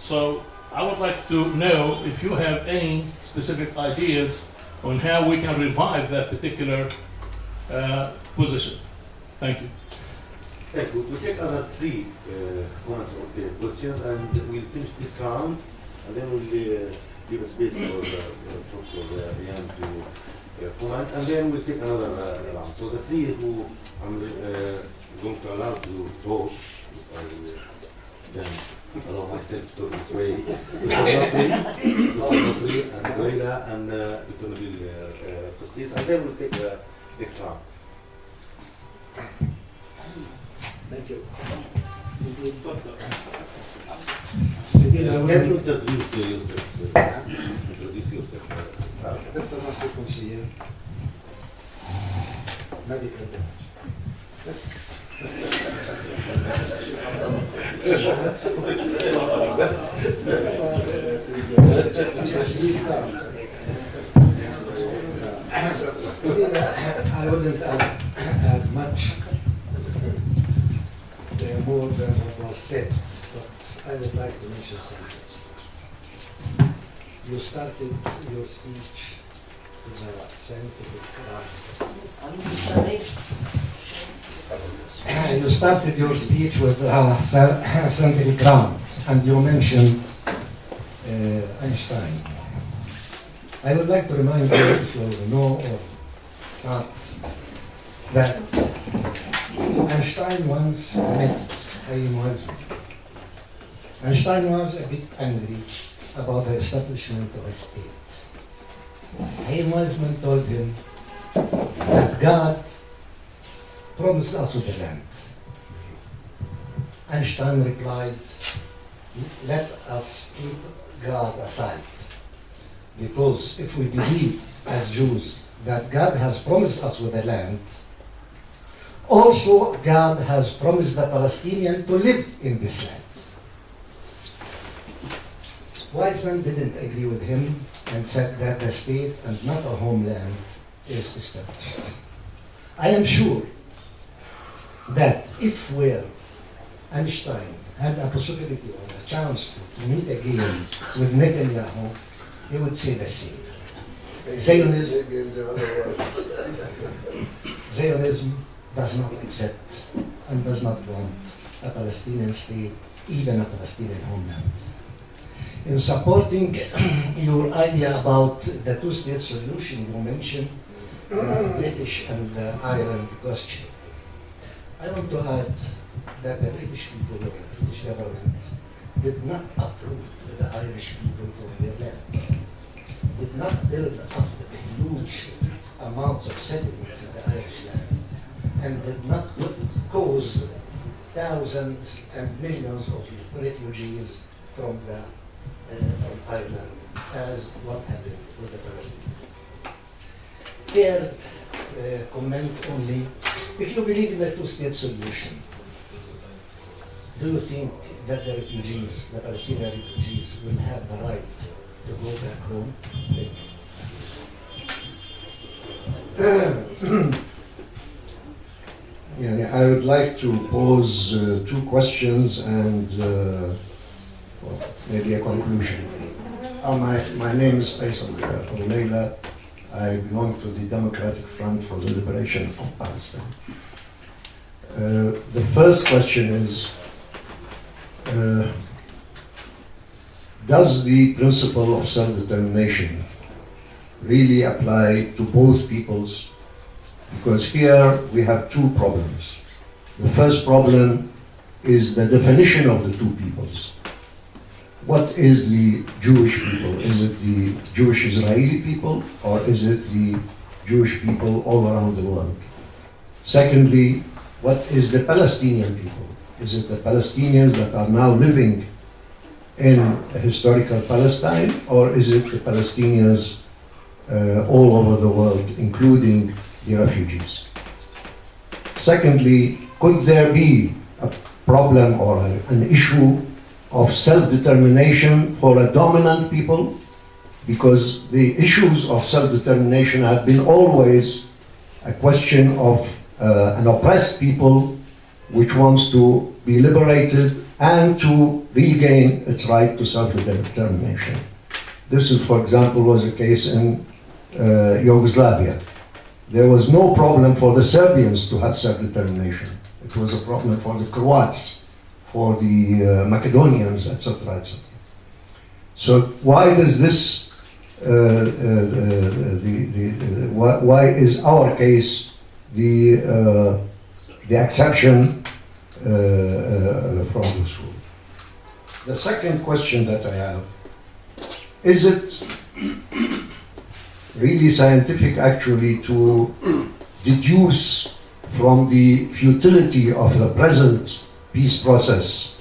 So I would like to know if you have any specific ideas on how we can revive that particular position. Thank you. Thank you. We'll take other 3 rounds of the questions and we'll finish this round and then we'll give a space for Professor Ian to comment and then we'll take another round. So the 3 who I'm going to allow to talk, if I can allow myself to talk this way, Dr. Nasri and Goyla and Dr. Nabil Qassis, and then we'll take the next round. Thank you. Can you introduce yourself? Introduce yourself. Dr. Nasri, conseiller, medical I wouldn't add much more than what was said, but I would like to mention something. You started your speech with a scientific You started your speech with scientific ground, and you mentioned Einstein. I would like to remind you, if you know or not, that Einstein once met Hayim Wazmi Einstein was a bit angry about the establishment of a state. Ein wise man told him that God promised us with the land. Einstein replied, let us keep God aside. Because if we believe as Jews that God has promised us with the land, also God has promised the Palestinians to live in this land. Weizmann didn't agree with him and said that the state and not a homeland is established. I am sure that if Einstein had a possibility or a chance to meet again with Netanyahu, he would say the same. Zionism does not accept and does not want a Palestinian state, even a Palestinian homeland. In supporting your idea about the two-state solution, you mentioned the British and the Ireland question. I want to add that the British people, the British government, did not uproot the Irish people from their land, did not build up huge amounts of settlements in the Irish land, and did not cause thousands and millions of refugees from Ireland, as what happened with the Palestinians. Third comment only, if you believe in the two-state solution, do you think that the refugees, the Palestinian refugees, will have the right to go back home? Yeah, I would like to pose two questions and well, maybe a conclusion. My name is Faisal Leila. I belong to the Democratic Front for the Liberation of Palestine. The first question is, does the principle of self-determination really apply to both peoples? Because here we have two problems. The first problem is the definition of the two peoples. What is the Jewish people? Is it the Jewish Israeli people, or is it the Jewish people all around the world? Secondly, what is the Palestinian people? Is it the Palestinians that are now living in historical Palestine, or is it the Palestinians all over the world, including the refugees? Secondly, could there be a problem or an issue of self-determination for a dominant people? Because the issues of self-determination have been always a question of an oppressed people which wants to be liberated and to regain its right to self-determination. This is, for example, was the case in Yugoslavia. There was no problem for the Serbians to have self-determination. It was a problem for the Croats, for the Macedonians, etc., etc. So why does this? Why is our case the exception from this rule? The second question that I have: is it really scientific, actually, to deduce from the futility of the present peace process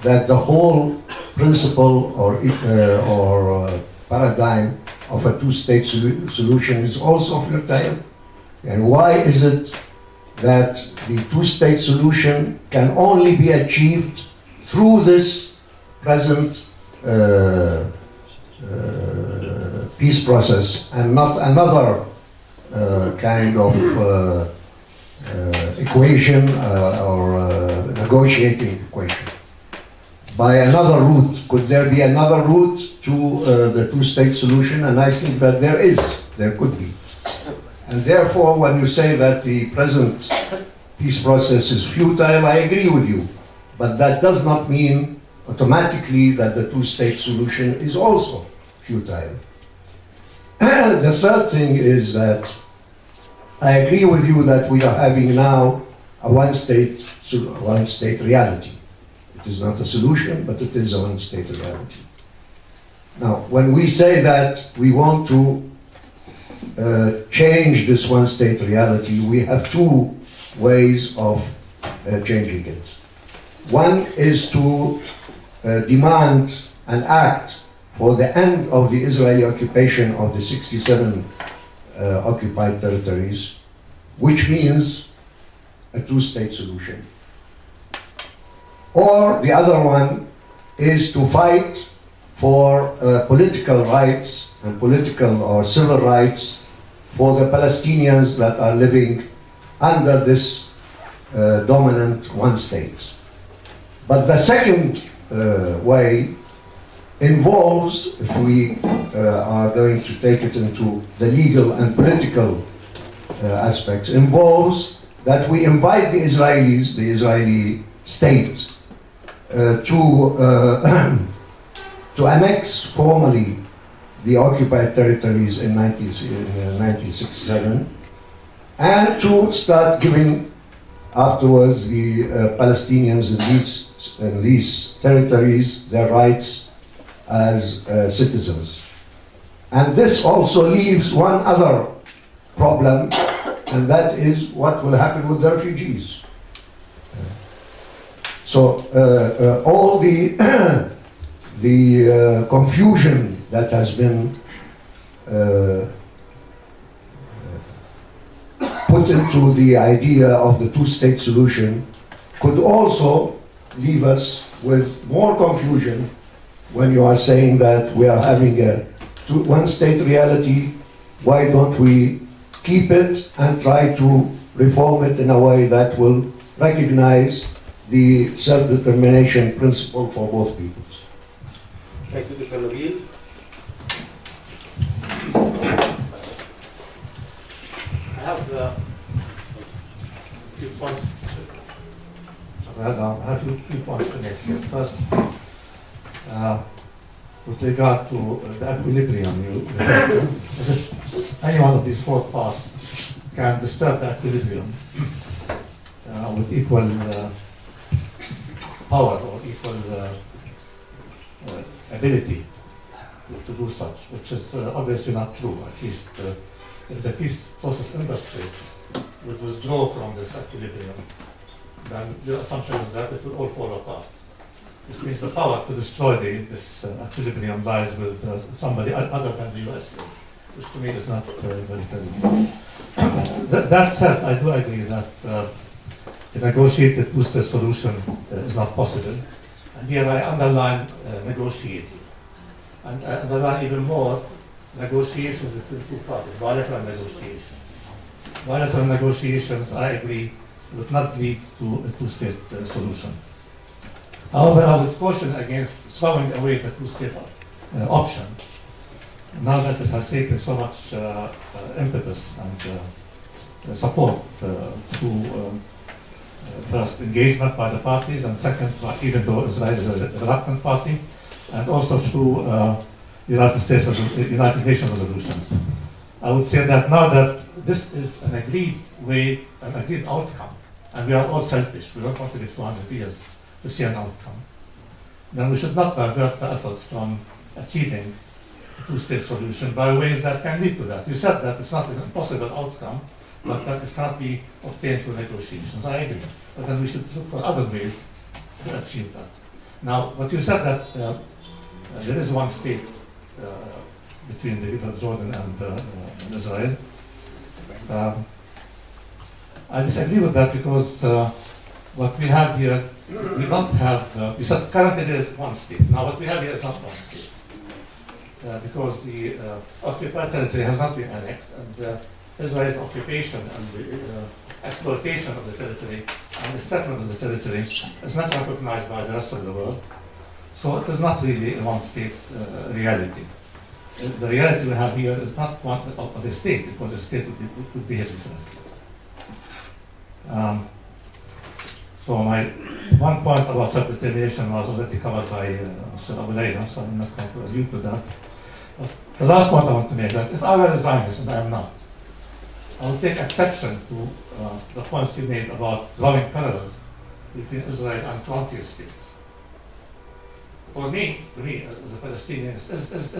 that the whole principle or paradigm of a two-state solution is also futile? And why is it that the two-state solution can only be achieved through this present peace process and not another kind of equation or negotiating equation? By another route, could there be another route to the two-state solution? And I think that there could be. And therefore, when you say that the present peace process is futile, I agree with you. But that does not mean automatically that the two-state solution is also futile. The third thing is that I agree with you that we are having now a one-state reality. It is not a solution, but it is a one-state reality. Now, when we say that we want to change this one-state reality, we have two ways of changing it. One is to demand and act for the end of the Israeli occupation of the 67 occupied territories, which means a two-state solution. Or the other one is to fight for political rights and political or civil rights for the Palestinians that are living under this dominant one state. But the second way involves, if we are going to take it into the legal and political aspects, involves that we invite the Israelis, the Israeli state, to annex formally the occupied territories in 1967 and to start giving afterwards the Palestinians in these territories their rights as citizens. And this also leaves one other problem, and that is what will happen with the refugees. So all the confusion that has been put into the idea of the two-state solution could also leave us with more confusion when you are saying that we are having a one-state reality. Why don't we keep it and try to reform it in a way that will recognize the self-determination principle for both peoples? Thank you, Dr. Nabil. I have a few points. I have a few points to make here. First, with regard to the equilibrium, any one of these four parts can disturb the equilibrium with equal power or equal ability to do such, which is obviously not true. At least if the peace process industry would withdraw from this equilibrium, then the assumption is that it will all fall apart. Which means the power to destroy this equilibrium lies with somebody other than the USA, which to me is not very credible. That said, I do agree that a negotiated two-state solution is not possible. And here I underline negotiating. And I underline even more negotiations between two parties, bilateral negotiations. Bilateral negotiations, I agree, would not lead to a two-state solution. However, I would caution against throwing away the two-state option, now that it has taken so much impetus and support to first engagement by the parties, and second, even though Israel is a reluctant party, and also through United Nations resolutions. I would say that now that this is an agreed way, an agreed outcome, and we are all selfish, we don't want to live 200 years to see an outcome, then we should not divert the efforts from achieving a two-state solution by ways that can lead to that. You said that it's not an impossible outcome, but that it cannot be obtained through negotiations. I agree. But then we should look for other ways to achieve that. Now, but you said that there is one state between the River Jordan and Israel. I disagree with that because what we have here, we don't have, you said currently there is one state. Now what we have here is not one state. Because the occupied territory has not been annexed, and Israel's occupation and the exploitation of the territory and the settlement of the territory is not recognized by the rest of the world. So it is not really a one-state reality. The reality we have here is not one of a state, because a state would behave differently. So my one point about self-determination was already covered by Mr. Abu Layla, so I'm not going to allude to that. But the last point I want to make is that if I were a Zionist, and I am not, I would take exception to the points you made about drawing parallels between Israel and frontier states. for me, as a Palestinian, as